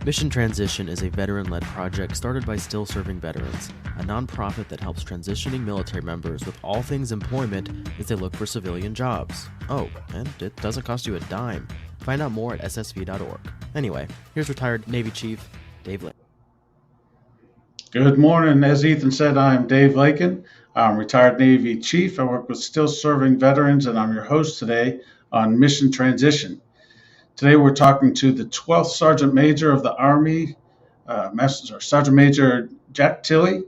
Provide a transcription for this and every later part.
Mission Transition is a veteran-led project started by Still Serving Veterans, a nonprofit that helps transitioning military members with all things employment as they look for civilian jobs. Oh, and it doesn't cost you a dime. Find out more at ssv.org. Anyway, here's retired Navy Chief Dave Lakin. Good morning. As Ethan said, I'm Dave Lakin. I'm retired Navy Chief. I work with Still Serving Veterans, and I'm your host today on Mission Transition. Today we're talking to the 12th Sergeant Major of the Army, Sergeant Major Jack Tilley,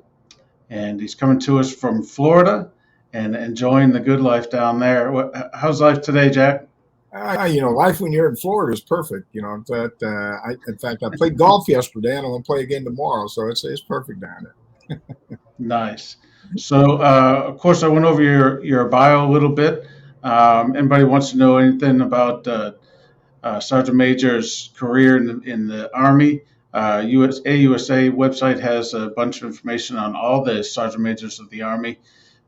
and he's coming to us from Florida and enjoying the good life down there. How's life today, Jack? Life when you're in Florida is perfect. In fact, I played golf yesterday, and I'm going to play again tomorrow, so it's perfect down there. Nice. So, of course, I went over your bio a little bit. Anybody wants to know anything about Sergeant Major's career in the Army, AUSA website has a bunch of information on all the Sergeant Majors of the Army.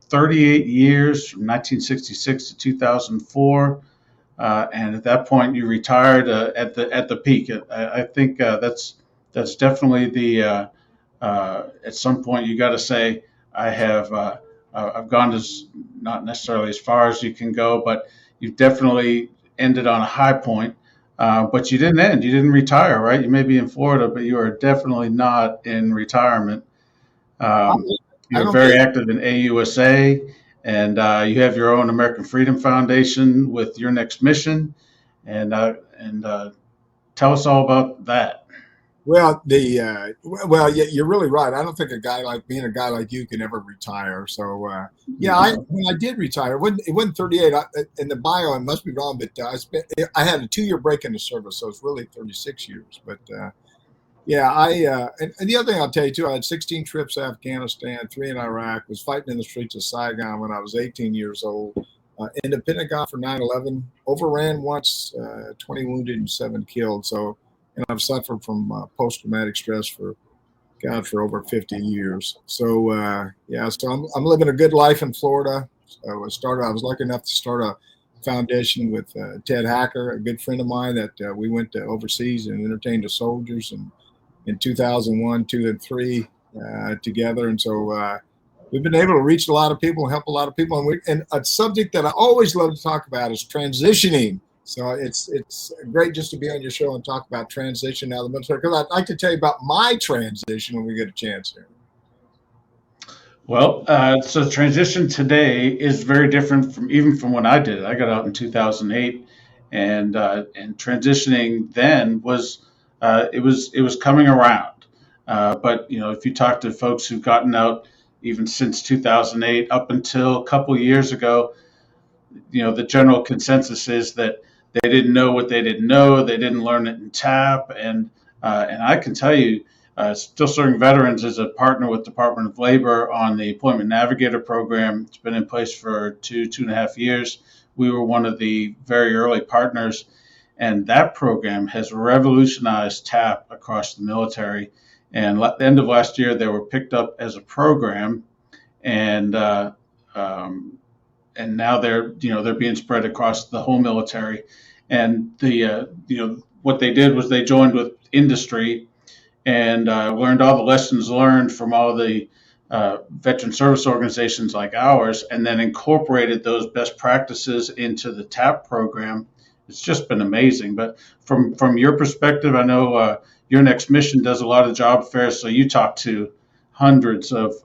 38 years from 1966 to 2004, and at that point you retired at the peak. I think that's definitely the at some point you got to say I've gone as not necessarily as far as you can go, but you've definitely ended on a high point. But you didn't end. You didn't retire, right? You may be in Florida, but you are definitely not in retirement. You're very active in AUSA, and you have your own American Freedom Foundation with Your Next Mission. And tell us all about that. Well, you're really right. I don't think a guy like you can ever retire. So, when I did retire, it wasn't 38. In the bio, I must be wrong, but I had a 2-year break in the service, so it's really 36 years. But and the other thing I'll tell you too, I had 16 trips to Afghanistan, 3 in Iraq, was fighting in the streets of Saigon when I was 18 years old. In the Pentagon for 9/11, overran once, 20 wounded and 7 killed. So. And I've suffered from post-traumatic stress for over 50 years. So, so I'm living a good life in Florida. I was lucky enough to start a foundation with Ted Hacker, a good friend of mine that we went to overseas and entertained the soldiers in 2001, 2, and 3 together. And so we've been able to reach a lot of people and help a lot of people. And a subject that I always love to talk about is transitioning. So it's great just to be on your show and talk about transition out of the military, because I'd like to tell you about my transition when we get a chance here. Well, so transition today is very different from when I did it. I got out in 2008, and transitioning then was it was coming around. But if you talk to folks who've gotten out even since 2008 up until a couple of years ago, the general consensus is that they didn't know what they didn't know. They didn't learn it in TAP. And I can tell you, Still Serving Veterans is a partner with Department of Labor on the Employment Navigator program. It's been in place for 2.5 years. We were one of the very early partners. And that program has revolutionized TAP across the military. And at the end of last year, they were picked up as a program. And now they're being spread across the whole military. And what they did was they joined with industry and learned all the lessons learned from all the veteran service organizations like ours, and then incorporated those best practices into the TAP program. It's just been amazing. But from your perspective, I know Your Next Mission does a lot of job fairs, so you talk to hundreds of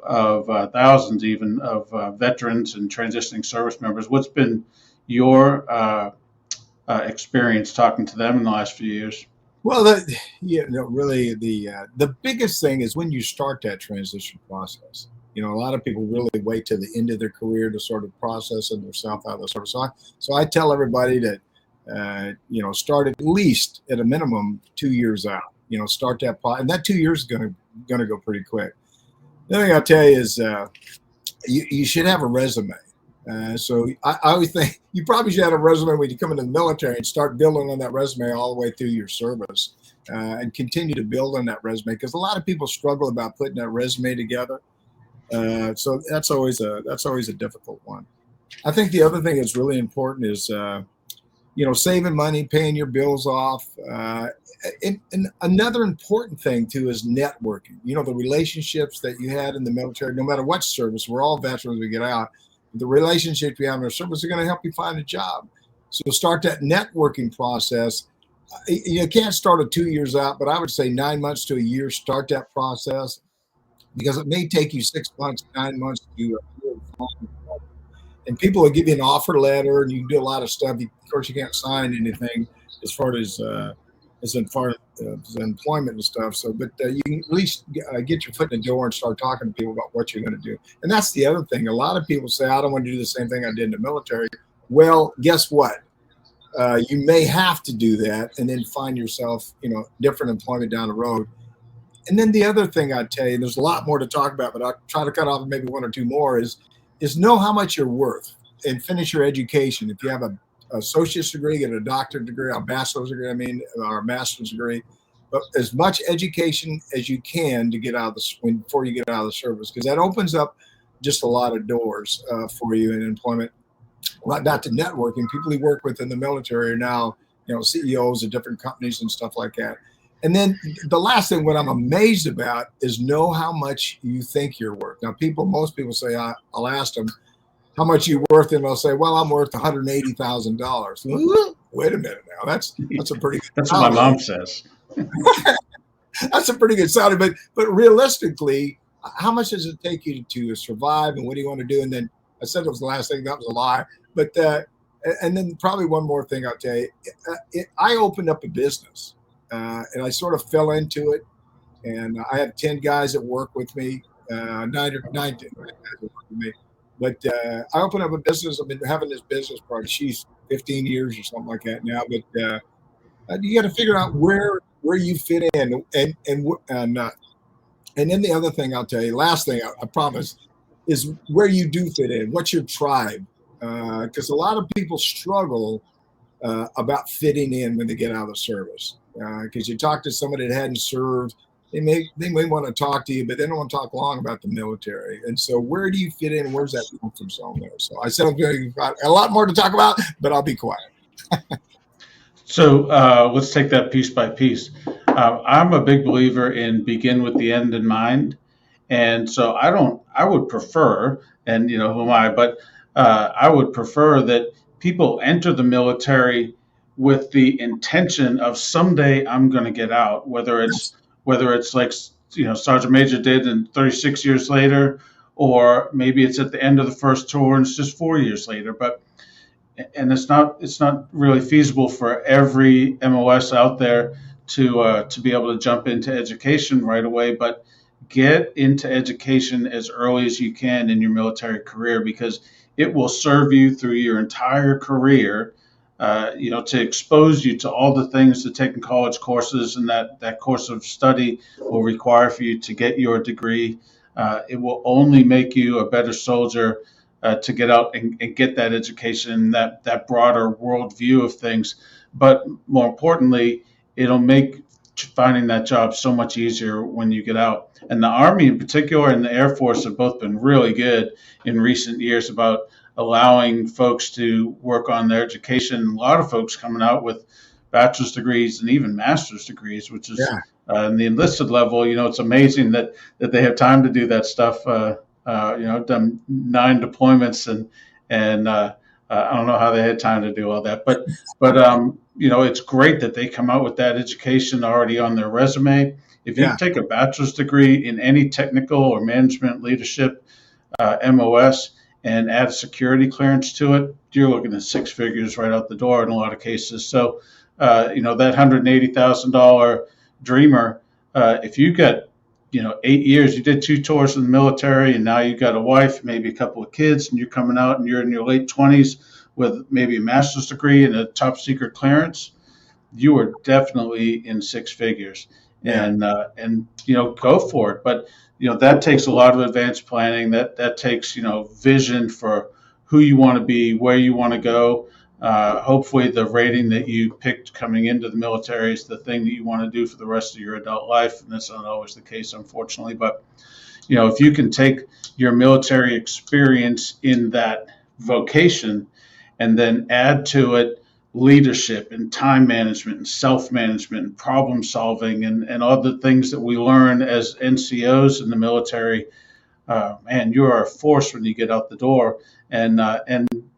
thousands even of veterans and transitioning service members. What's been your experience talking to them in the last few years? Well, really the biggest thing is when you start that transition process. A lot of people really wait till the end of their career to sort of process themselves out of the service. So I tell everybody that start at least at a minimum 2 years out. Start that process, and that 2 years is going to go pretty quick. The other thing I'll tell you is you should have a resume. So I always think you probably should have a resume when you come into the military and start building on that resume all the way through your service and continue to build on that resume, because a lot of people struggle about putting that resume together. So that's always a difficult one. I think the other thing that's really important is saving money, paying your bills off. And another important thing too is networking. The relationships that you had in the military, no matter what service, we're all veterans, we get out. The relationships we have in our service are going to help you find a job. So start that networking process. You can't start it 2 years out, but I would say 9 months to a year, start that process, because it may take you 6 months, 9 months to and people will give you an offer letter, and you can do a lot of stuff. Of course, you can't sign anything as far as employment and stuff. So, but you can at least get your foot in the door and start talking to people about what you're going to do. And that's the other thing. A lot of people say, I don't want to do the same thing I did in the military. Well, guess what? You may have to do that and then find yourself, different employment down the road. And then the other thing I'd tell you, there's a lot more to talk about, but I'll try to cut off maybe one or two more, is know how much you're worth and finish your education. If you have a associate's degree, get a doctorate degree, a bachelor's degree, or a master's degree, but as much education as you can to get out of before you get out of the service, because that opens up just a lot of doors for you in employment. Not to networking. People you work with in the military are now, CEOs of different companies and stuff like that. And then the last thing, what I'm amazed about, is know how much you think you're worth. Now, most people say, I'll ask them, how much you worth? And they'll say, well, I'm worth $180,000. Wait a minute now. That's a pretty good That's what my mom says. That's a pretty good salary. But realistically, how much does it take you to survive, and what do you want to do? And then I said it was the last thing. That was a lie. But and then probably one more thing I'll tell you. I opened up a business. And I sort of fell into it, and I have 10 guys that work with me, 9 guys that work with me. But I opened up a business. I've been having this business for 15 years or something like that now. But you got to figure out where you fit in, and then the other thing I'll tell you, last thing I promise, is where you do fit in. What's your tribe? Because a lot of people struggle about fitting in when they get out of the service. Because you talk to somebody that hadn't served, they may want to talk to you, but they don't want to talk long about the military. And so, where do you fit in? Where's that comfort zone there? So I said I'm going to a lot more to talk about, but I'll be quiet. So let's take that piece by piece. I'm a big believer in begin with the end in mind, and so I would prefer, and who am I? But I would prefer that people enter the military with the intention of someday I'm going to get out, whether it's like Sergeant Major did, and 36 years later, or maybe it's at the end of the first tour and it's just 4 years later. And it's not really feasible for every MOS out there to be able to jump into education right away. But get into education as early as you can in your military career, because it will serve you through your entire career. To expose you to all the things that taking college courses and that course of study will require for you to get your degree. It will only make you a better soldier to get out and get that education, that broader worldview of things. But more importantly, it'll make finding that job so much easier when you get out. And the Army in particular and the Air Force have both been really good in recent years about allowing folks to work on their education. A lot of folks coming out with bachelor's degrees and even master's degrees, which is in the enlisted level. It's amazing that they have time to do that stuff. Done 9 deployments and I don't know how they had time to do all that, but it's great that they come out with that education already on their resume. If you take a bachelor's degree in any technical or management leadership MOS, and add a security clearance to it, you're looking at 6 figures right out the door in a lot of cases. So, that $180,000 dreamer, if you got, 8 years, you did 2 tours in the military, and now you got a wife, maybe a couple of kids, and you're coming out and you're in your late 20s with maybe a master's degree and a top secret clearance, you are definitely in 6 figures. And go for it. But that takes a lot of advanced planning. That takes vision for who you want to be, where you want to go. Hopefully, the rating that you picked coming into the military is the thing that you want to do for the rest of your adult life, and that's not always the case, unfortunately. But if you can take your military experience in that vocation and then add to it leadership and time management and self-management and problem solving and all the things that we learn as NCOs in the military. Man, you are a force when you get out the door, and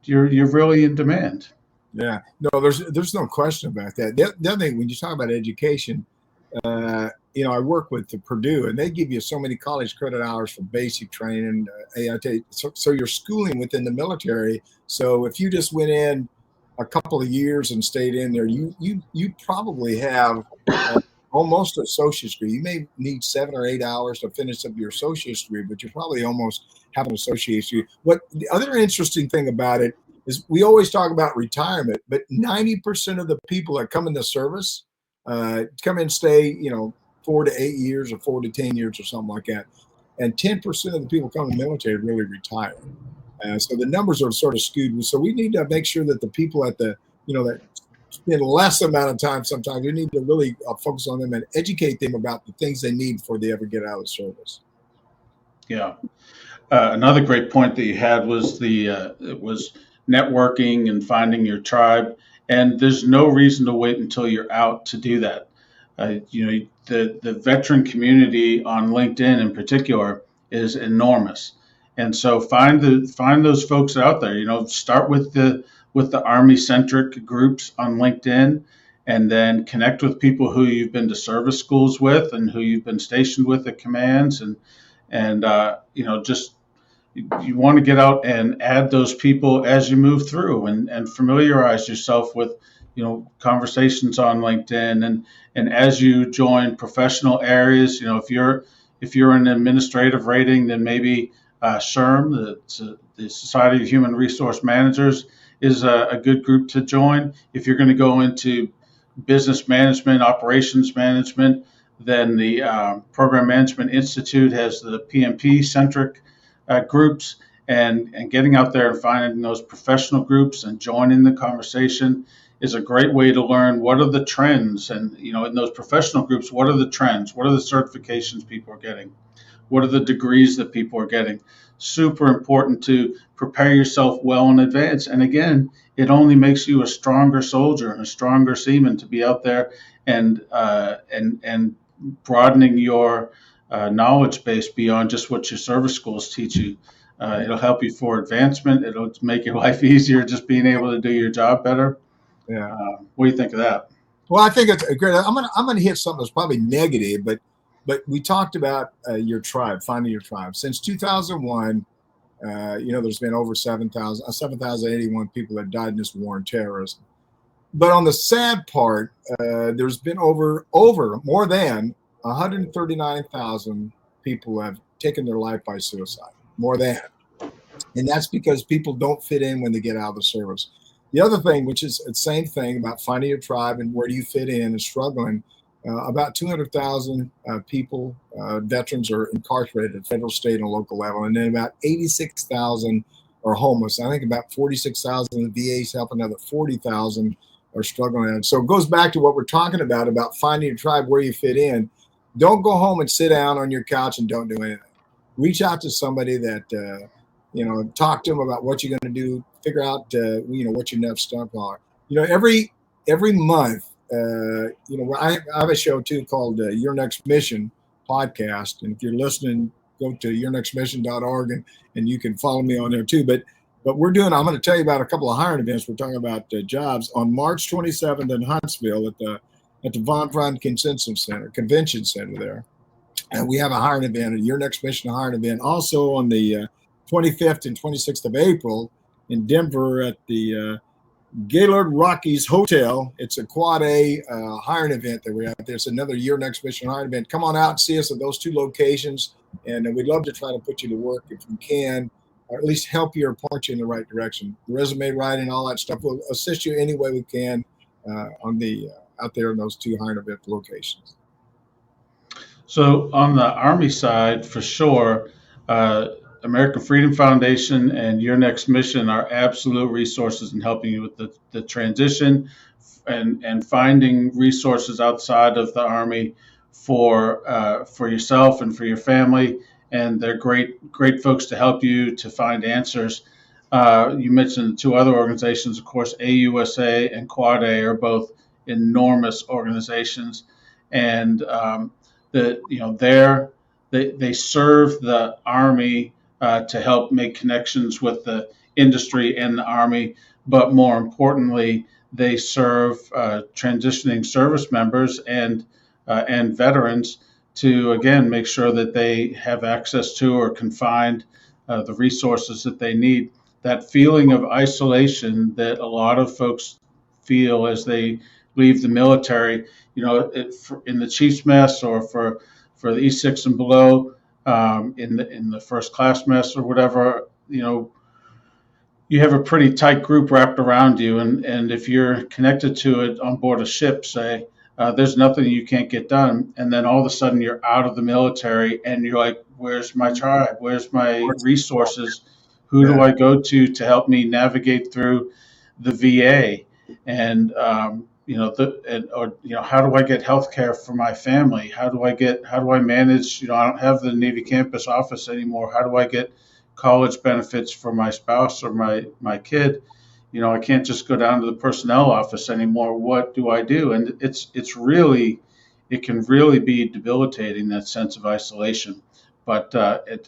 you're really in demand. Yeah, no, there's no question about that. The other thing, when you talk about education, I work with the Purdue, and they give you so many college credit hours for basic training, AIT. So you're schooling within the military. So if you just went in a couple of years and stayed in there, you probably have almost an associate's degree. You may need 7 or 8 hours to finish up your associate's degree, but you probably almost have an associate's degree. What the other interesting thing about it is, we always talk about retirement, but 90% of the people that come in the service come and stay, 4 to 8 years or 4 to 10 years or something like that. And 10% of the people come in the military really retire. So the numbers are sort of skewed. So we need to make sure that the people at the, that spend less amount of time sometimes, we need to really focus on them and educate them about the things they need before they ever get out of the service. Yeah. Another great point that you had was it was networking and finding your tribe. And there's no reason to wait until you're out to do that. The veteran community on LinkedIn in particular is enormous. And so find those folks out there. Start with the Army centric groups on LinkedIn, and then connect with people who you've been to service schools with and who you've been stationed with at commands, and just you want to get out and add those people as you move through, and familiarize yourself with conversations on LinkedIn, and as you join professional areas, if you're in administrative rating, then maybe SHRM, the Society of Human Resource Managers, is a good group to join. If you're going to go into business management, operations management, then the Program Management Institute has the PMP centric groups, and getting out there and finding those professional groups and joining the conversation is a great way to learn what are the trends. And in those professional groups, what are the trends? What are the certifications people are getting? What are the degrees that people are getting? Super important to prepare yourself well in advance. And again, it only makes you a stronger soldier and a stronger seaman to be out there and broadening your knowledge base beyond just what your service schools teach you. It'll help you for advancement. It'll make your life easier, just being able to do your job better. Yeah. What do you think of that? Well, I think it's great. I'm gonna hit something that's probably negative, but we talked about your tribe, finding your tribe. Since 2001, there's been over 7,081 people that died in this war on terrorism. But on the sad part, there's been over more than 139,000 people have taken their life by suicide. More than. And that's because people don't fit in when they get out of the service. The other thing, which is the same thing about finding your tribe and where do you fit in and struggling, about 200,000 people, veterans, are incarcerated at federal, state, and local level. And then about 86,000 are homeless. I think about 46,000 the VA is helping, another 40,000 are struggling. And so it goes back to what we're talking about finding your tribe, where you fit in. Don't go home and sit down on your couch and don't do anything. Reach out to somebody that, talk to them about what you're going to do, figure out, what your next step are. Every month, I have a show too called Your Next Mission podcast. And if you're listening, go to yournextmission.org and you can follow me on there too. But I'm going to tell you about a couple of hiring events. We're talking about jobs on March 27th in Huntsville at the Von Braun Convention Center there. And we have a hiring event, Your Next Mission hiring event, also on the 25th and 26th of April in Denver at the Gaylord Rockies Hotel. It's a Quad A hiring event that we have there. It's another Your Next Mission hiring event. Come on out and see us at those two locations, and we'd love to try to put you to work if we can, or at least help you or point you in the right direction. The resume writing, all that stuff, we'll assist you any way we can out there in those two hiring event locations. So on the Army side, for sure, American Freedom Foundation and Your Next Mission are absolute resources in helping you with the transition and finding resources outside of the Army for yourself and for your family. And they're great folks to help you to find answers. You mentioned the two other organizations, of course, AUSA and Quad A are both enormous organizations, and they serve the Army to help make connections with the industry and the Army, but more importantly, they serve transitioning service members and veterans to again make sure that they have access to or can find the resources that they need. That feeling of isolation that a lot of folks feel as they leave the military, in the Chiefs mess or for the E6 and below, in the first class mess or whatever, you have a pretty tight group wrapped around you, and if you're connected to it on board a ship, say, there's nothing you can't get done, and then all of a sudden you're out of the military, and you're like, where's my tribe? Where's my resources? Who do I go to help me navigate through the VA? And how do I get health care for my family? How do I manage? I don't have the Navy campus office anymore. How do I get college benefits for my spouse or my kid? I can't just go down to the personnel office anymore. What do I do? And it can really be debilitating, that sense of isolation. But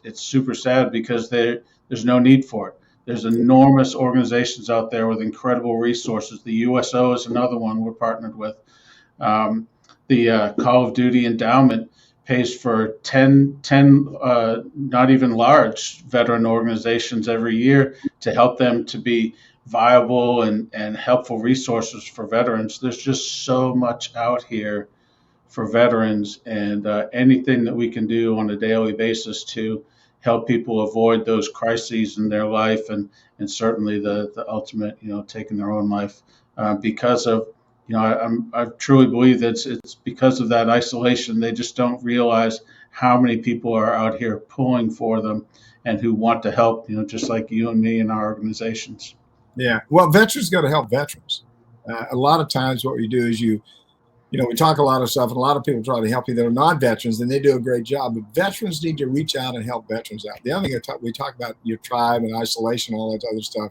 it's super sad because there's no need for it. There's enormous organizations out there with incredible resources. The USO is another one we're partnered with. The Call of Duty Endowment pays for 10 not even large veteran organizations every year to help them to be viable and helpful resources for veterans. There's just so much out here for veterans, and anything that we can do on a daily basis to help people avoid those crises in their life, and certainly the ultimate, taking their own life, because of, I truly believe that it's because of that isolation. They just don't realize how many people are out here pulling for them and who want to help, just like you and me in our organizations. Yeah. Well, veterans got to help veterans. A lot of times what we do is we talk a lot of stuff, and a lot of people try to help you that are not veterans, and they do a great job. But veterans need to reach out and help veterans out. The other thing we talk about, your tribe and isolation, all that other stuff.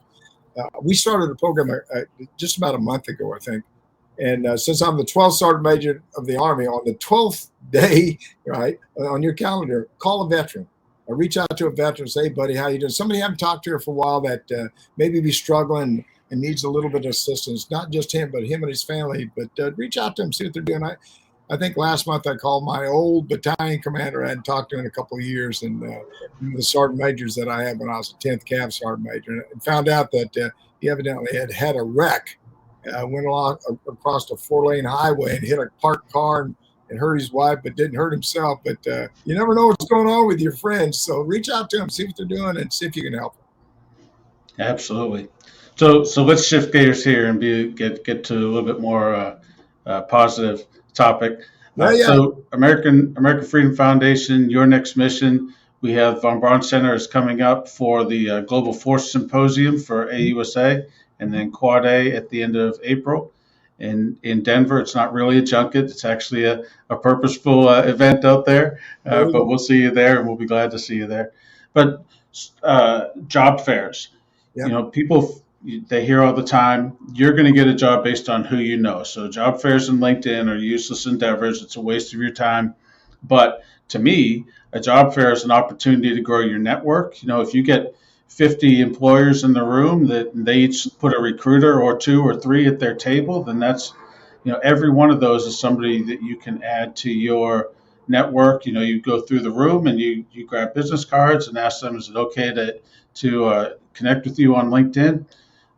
We started a program just about a month ago, I think. And since I'm the 12th Sergeant Major of the Army, on the 12th day, right, on your calendar, call a veteran. Or reach out to a veteran and say, hey, buddy, how you doing? Somebody you haven't talked to for a while that maybe be struggling and needs a little bit of assistance, not just him, but him and his family. But reach out to them, see what they're doing. I think last month I called my old battalion commander I hadn't talked to in a couple of years, and the sergeant majors that I had when I was a 10th Cav sergeant major, and found out that he evidently had a wreck, went along across a 4-lane highway and hit a parked car and hurt his wife, but didn't hurt himself. But you never know what's going on with your friends. So reach out to them, see what they're doing, and see if you can help them. Absolutely. So let's shift gears here and get to a little bit more positive topic. So American Freedom Foundation, your next mission. We have Von Braun Center is coming up for the Global Force Symposium for AUSA, and then Quad A at the end of April. In Denver, it's not really a junket. It's actually a purposeful event out there, but we'll see you there, and we'll be glad to see you there. But job fairs, people, they hear all the time, you're going to get a job based on who you know. So job fairs and LinkedIn are useless endeavors. It's a waste of your time. But to me, a job fair is an opportunity to grow your network. If you get 50 employers in the room that they each put a recruiter or 2 or 3 at their table, then that's, every one of those is somebody that you can add to your network. You go through the room and you grab business cards and ask them, is it okay to connect with you on LinkedIn?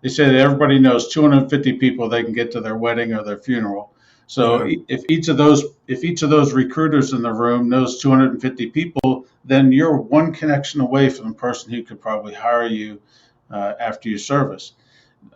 They say that everybody knows 250 people they can get to their wedding or their funeral. So if each of those recruiters in the room knows 250 people, then you're one connection away from the person who could probably hire you after your service.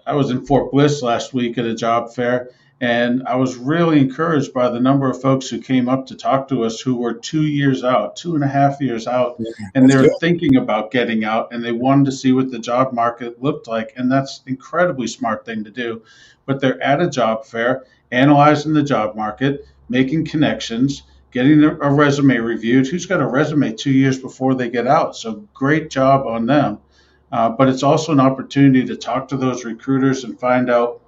I was in Fort Bliss last week at a job fair, and I was really encouraged by the number of folks who came up to talk to us who were 2 years out, 2.5 years out, and they were thinking about getting out, and they wanted to see what the job market looked like. And that's an incredibly smart thing to do. But they're at a job fair, analyzing the job market, making connections, getting a resume reviewed. Who's got a resume 2 years before they get out? So great job on them. but it's also an opportunity to talk to those recruiters and find out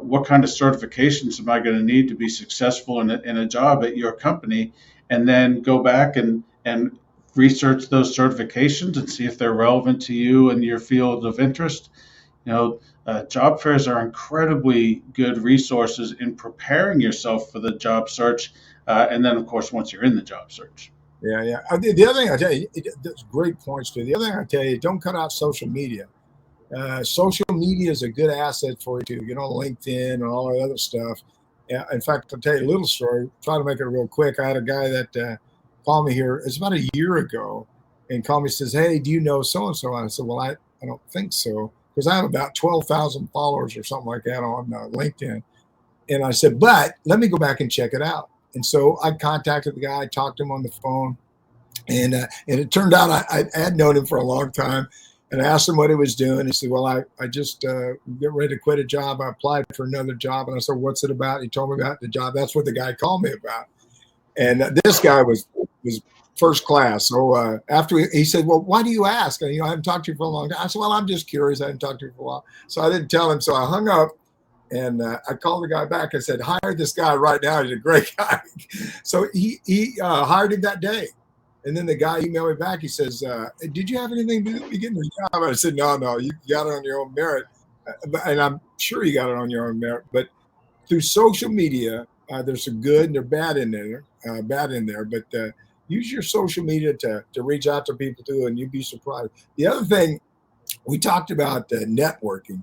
what kind of certifications am I going to need to be successful in a job at your company, and then go back and research those certifications and see if they're relevant to you and your field of interest. Job fairs are incredibly good resources in preparing yourself for the job search, and then, of course, once you're in the job search. Yeah, yeah. The other thing I tell you, that's great points too. The other thing I tell you, don't cut out social media. Social media is a good asset for you to get on LinkedIn and all that other stuff. In fact, I'll tell you a little story. Try to make it real quick. I had a guy that called me here. It's about a year ago, and called me and says, "Hey, do you know so and so?" And I said, "Well, I don't think so, because I have about 12,000 followers or something like that on LinkedIn." And I said, "But let me go back and check it out." And so I contacted the guy, talked to him on the phone, and it turned out I had known him for a long time. And I asked him what he was doing. He said, "Well, I just get ready to quit a job. I applied for another job." And I said, "What's it about?" He told me about the job. That's what the guy called me about. And this guy was first class. So after he said, "Well, why do you ask?" And, I haven't talked to you for a long time. I said, "Well, I'm just curious. I haven't talked to you for a while." So I didn't tell him. So I hung up. And I called the guy back. I said, "Hire this guy right now. He's a great guy." So he hired him that day. And then the guy emailed me back. He says, "Did you have anything to do with getting the job?" I said, No, you got it on your own merit." And I'm sure you got it on your own merit. But through social media, there's some good and there's bad in there. But use your social media to reach out to people too, and you'd be surprised. The other thing, we talked about networking.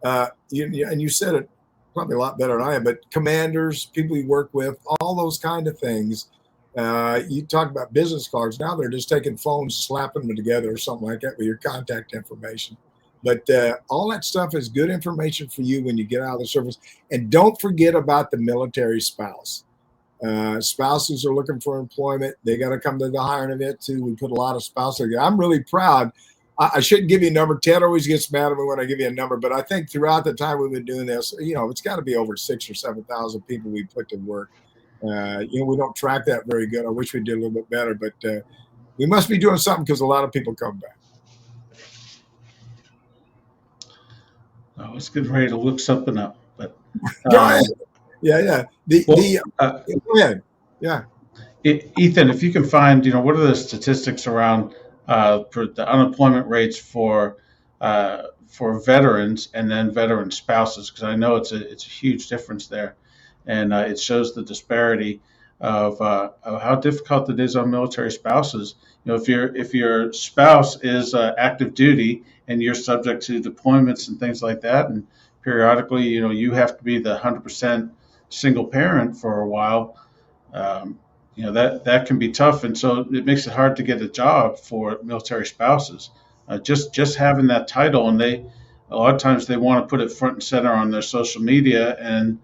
And you said it probably a lot better than I am, but commanders, people you work with, all those kind of things. You talk about business cards. Now they're just taking phones, slapping them together or something like that with your contact information. But all that stuff is good information for you when you get out of the service. And don't forget about the military spouse. Spouses are looking for employment. They got to come to the hiring event too. We put a lot of spouses together. I'm really proud. I shouldn't give you a number. Ted always gets mad at me when I give you a number, but I think throughout the time we've been doing this, it's got to be over 6,000 or 7,000 people we put to work. We don't track that very good. I wish we did a little bit better, but we must be doing something because a lot of people come back. I was getting ready to look something up, but go ahead. Yeah. Go ahead. Yeah. Ethan, if you can find, what are the statistics around for the unemployment rates for veterans and then veteran spouses, because I know it's a huge difference there, and it shows the disparity of how difficult it is on military spouses. If your spouse is active duty and you're subject to deployments and things like that, and periodically, you have to be the 100% single parent for a while. That can be tough, and so it makes it hard to get a job for military spouses. Just having that title, and a lot of times they want to put it front and center on their social media, and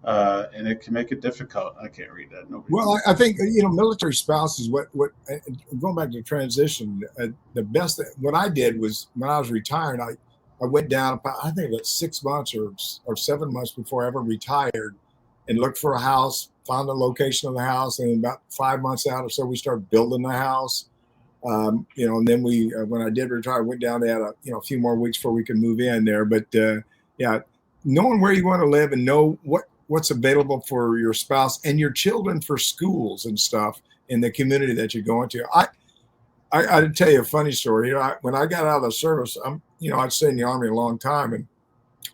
it can make it difficult. I can't read that. Well, I think military spouses. What going back to transition, the best what I did was when I was retired, I went down I think about 6 months or 7 months before I ever retired, and looked for a house. Found the location of the house, and about 5 months out or so, we started building the house. And then we, when I did retire, went down there, a few more weeks before we could move in there. But knowing where you want to live and know what's available for your spouse and your children for schools and stuff in the community that you're going to. I'd tell you a funny story. When I got out of the service, I'd stayed in the Army a long time, and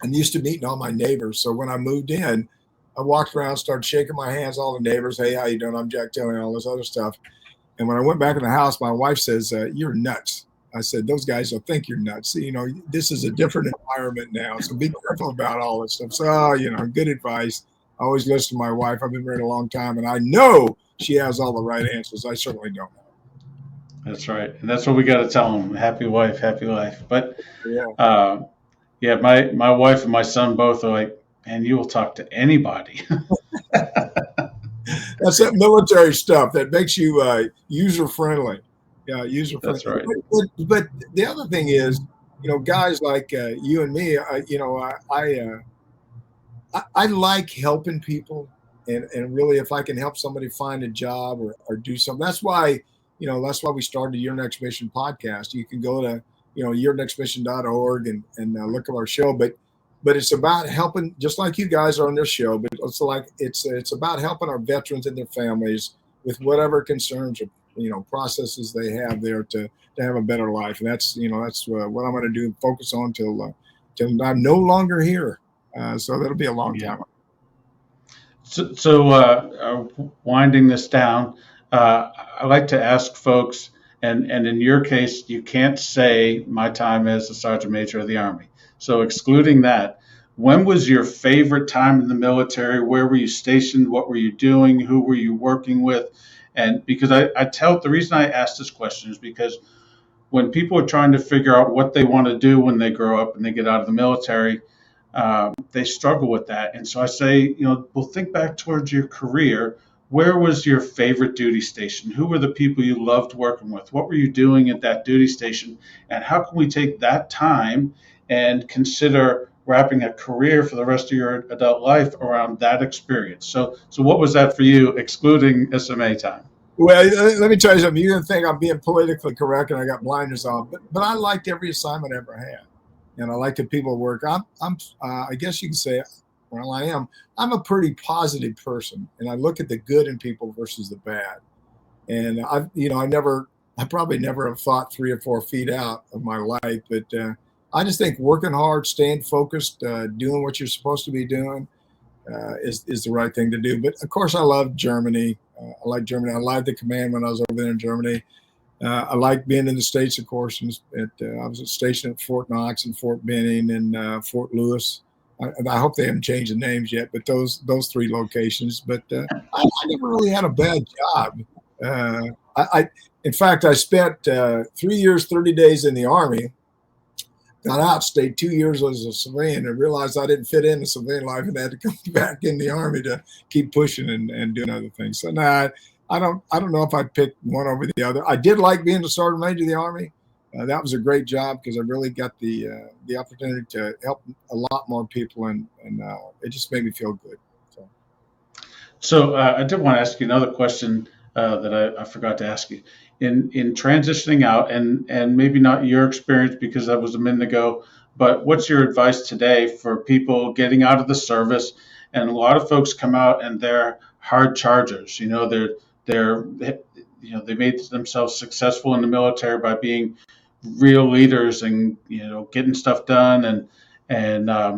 I'm used to meeting all my neighbors. So when I moved in, I walked around, started shaking my hands, all the neighbors. "Hey, how you doing? I'm Jack Tilley," and all this other stuff. And when I went back in the house, my wife says, "You're nuts." I said, "Those guys will think you're nuts. This is a different environment now, so be careful about all this stuff." So, good advice. I always listen to my wife. I've been married a long time, and I know she has all the right answers. I certainly don't. That's right, and that's what we got to tell them: happy wife, happy life. But my wife and my son both are like, "Man, you will talk to anybody." That's that military stuff that makes you user friendly. Yeah, user friendly. That's right. But the other thing is, guys like you and me, I like helping people, and really, if I can help somebody find a job or do something, that's why we started Your Next Mission podcast. You can go to yournextmission.org and look at our show. But it's about helping, just like you guys are on this show, but it's about helping our veterans and their families with whatever concerns or processes they have there to have a better life. And that's what I'm going to do, focus on till I'm no longer here. So that'll be a long time. So winding this down, I like to ask folks, and in your case, you can't say my time as a Sergeant Major of the Army. So excluding that, when was your favorite time in the military? Where were you stationed? What were you doing? Who were you working with? And because the reason I asked this question is because when people are trying to figure out what they want to do when they grow up and they get out of the military, they struggle with that. And so I say, well, think back towards your career. Where was your favorite duty station? Who were the people you loved working with? What were you doing at that duty station? And how can we take that time and consider wrapping a career for the rest of your adult life around that experience? So what was that for you, excluding SMA time? Well, let me tell you something. You're going to think I'm being politically correct and I got blinders on, but I liked every assignment I ever had. And I like the people at work. I guess you can say, well, I'm a pretty positive person, and I look at the good in people versus the bad. And I probably never have thought 3 or 4 feet out of my life, but I just think working hard, staying focused, doing what you're supposed to be doing is the right thing to do. But of course, I love Germany. I like Germany. I liked the command when I was over there in Germany. I like being in the States, of course. I was stationed at Fort Knox and Fort Benning and Fort Lewis. I hope they haven't changed the names yet, but those 3 locations. But I never really had a bad job. In fact, I spent 3 years, 30 days in the Army, got out, stayed 2 years as a civilian, and realized I didn't fit in the civilian life and had to come back in the Army to keep pushing and doing other things. So I don't know if I'd pick one over the other. I did like being the Sergeant Major of the Army. That was a great job because I really got the opportunity to help a lot more people, and it just made me feel good. So I did want to ask you another question that I forgot to ask you. In transitioning out, and maybe not your experience because that was a minute ago, but what's your advice today for people getting out of the service? And a lot of folks come out and they're hard chargers. They made themselves successful in the military by being real leaders and getting stuff done. And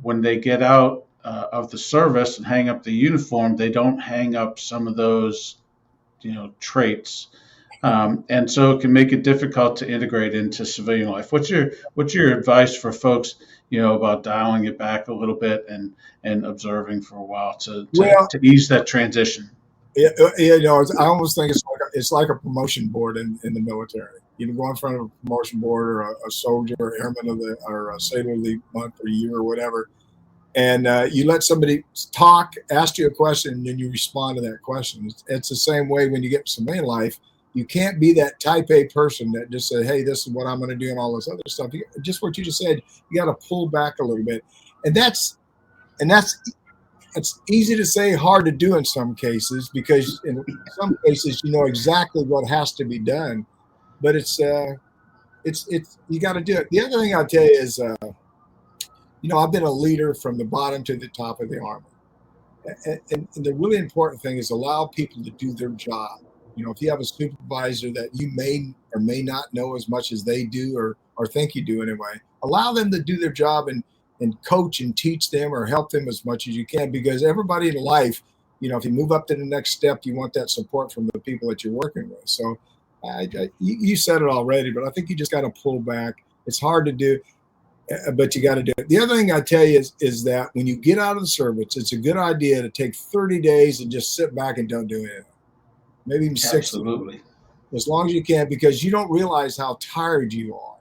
when they get out of the service and hang up the uniform, they don't hang up some of those traits. And so it can make it difficult to integrate into civilian life. What's your advice for folks, about dialing it back a little bit and observing for a while to ease that transition? I almost think it's like a promotion board in the military. You can go in front of a promotion board or a soldier or airman or a sailor of the month or year or whatever, and you let somebody talk, ask you a question, and then you respond to that question. It's the same way when you get to civilian life. You can't be that type A person that just say, hey, this is what I'm going to do and all this other stuff. Just what you just said, you got to pull back a little bit. And it's easy to say, hard to do in some cases, because in some cases, you know exactly what has to be done, but it's you got to do it. The other thing I'll tell you is, I've been a leader from the bottom to the top of the Army. And the really important thing is allow people to do their job. If you have a supervisor that you may or may not know as much as they do or think you do anyway, allow them to do their job and coach and teach them or help them as much as you can, because everybody in life, if you move up to the next step, you want that support from the people that you're working with. So you said it already, but I think you just got to pull back. It's hard to do, but you got to do it. The other thing I tell you is that when you get out of the service, it's a good idea to take 30 days and just sit back and don't do anything. Maybe even 60. Absolutely. As long as you can, because you don't realize how tired you are.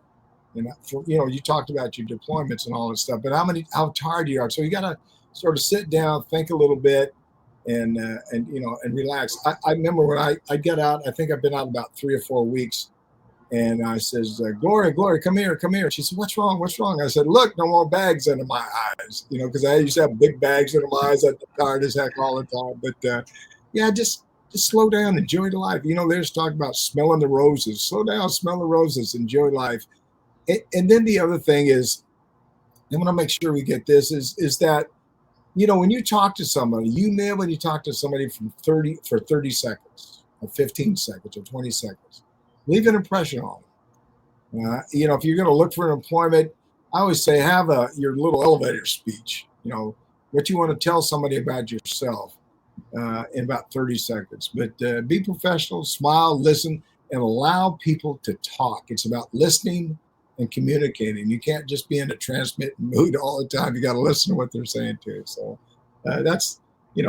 You talked about your deployments and all that stuff, but how tired you are. So you got to sort of sit down, think a little bit, and relax. I remember when I got out. I think I've been out about 3 or 4 weeks, and I says, Gloria, come here. She said, what's wrong? I said, look, no more bags under my eyes. Because I used to have big bags under my eyes. I'm tired as heck all the time. But just just slow down, enjoy the life. There's talk about smelling the roses. Slow down, smell the roses, enjoy life. And then the other thing is, I want to make sure we get this, is that, when you talk to somebody, when you talk to somebody for 30 seconds or 15 seconds or 20 seconds, leave an impression on them. If you're going to look for employment, I always say have your little elevator speech, what you want to tell somebody about yourself in about 30 seconds. But be professional, smile, listen, and allow people to talk. It's about listening and communicating. You can't just be in a transmit mood all the time. You got to listen to what they're saying too. So that's, I'm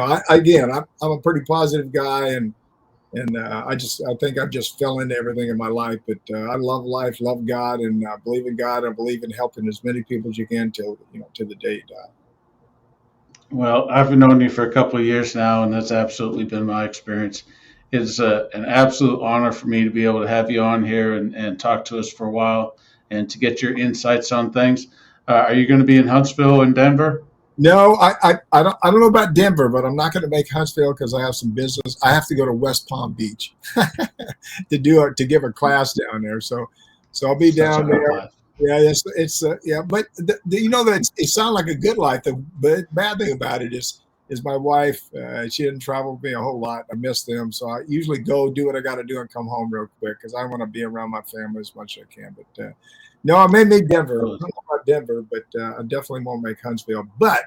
a pretty positive guy, and I think I've just fell into everything in my life. But I love life, love God, and I believe in God. I believe in helping as many people as you can till the day you die. Well, I've known you for a couple of years now, and that's absolutely been my experience. It's an absolute honor for me to be able to have you on here and talk to us for a while and to get your insights on things. Are you going to be in Huntsville and Denver? No, I don't know about Denver, but I'm not going to make Huntsville because I have some business. I have to go to West Palm Beach to give a class down there. So I'll be down there. Class. Yeah, it's but that it sounds like a good life. The bad thing about it is my wife. She didn't travel with me a whole lot. I miss them, so I usually go do what I got to do and come home real quick because I want to be around my family as much as I can. But no, I may make Denver. I don't know about Denver, but I definitely won't make Huntsville. But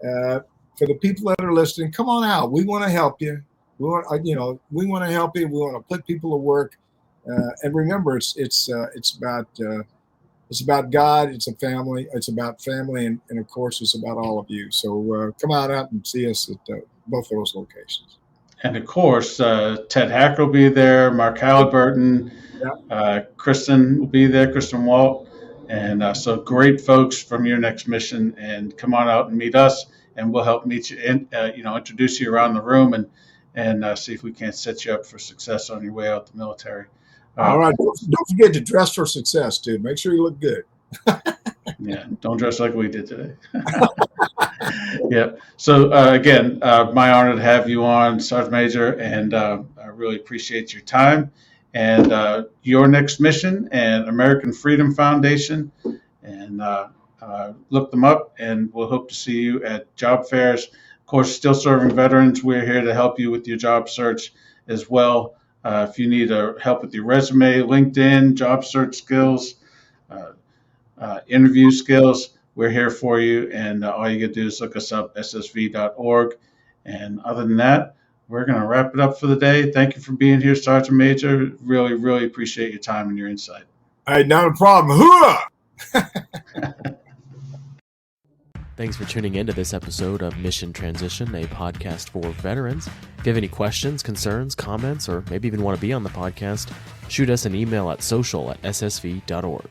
for the people that are listening, come on out. We want to help you. We want to help you. We want to put people to work. And remember, it's about God. It's a family. It's about family, and of course, it's about all of you. So come out and see us at both of those locations. And of course, Ted Hacker will be there. Mark Halliburton, Kristen will be there. Kristen Walt, and so great folks from Your Next Mission. And come on out and meet us, and we'll help meet you. Introduce you around the room, and see if we can't set you up for success on your way out the military. All right. Don't forget to dress for success, too. Make sure you look good. Yeah. Don't dress like we did today. Yeah. So, again, my honor to have you on, Sergeant Major, and I really appreciate your time and Your Next Mission and American Freedom Foundation. And look them up, and we'll hope to see you at job fairs. Of course, Still Serving Veterans, we're here to help you with your job search as well. If you need help with your resume, LinkedIn, job search skills, interview skills, we're here for you. And all you got to do is look us up, ssv.org. And other than that, we're going to wrap it up for the day. Thank you for being here, Sergeant Major. Really, really appreciate your time and your insight. All right, not a problem. Hoorah! Thanks for tuning in to this episode of Mission Transition, a podcast for veterans. If you have any questions, concerns, comments, or maybe even want to be on the podcast, shoot us an email at social@ssv.org.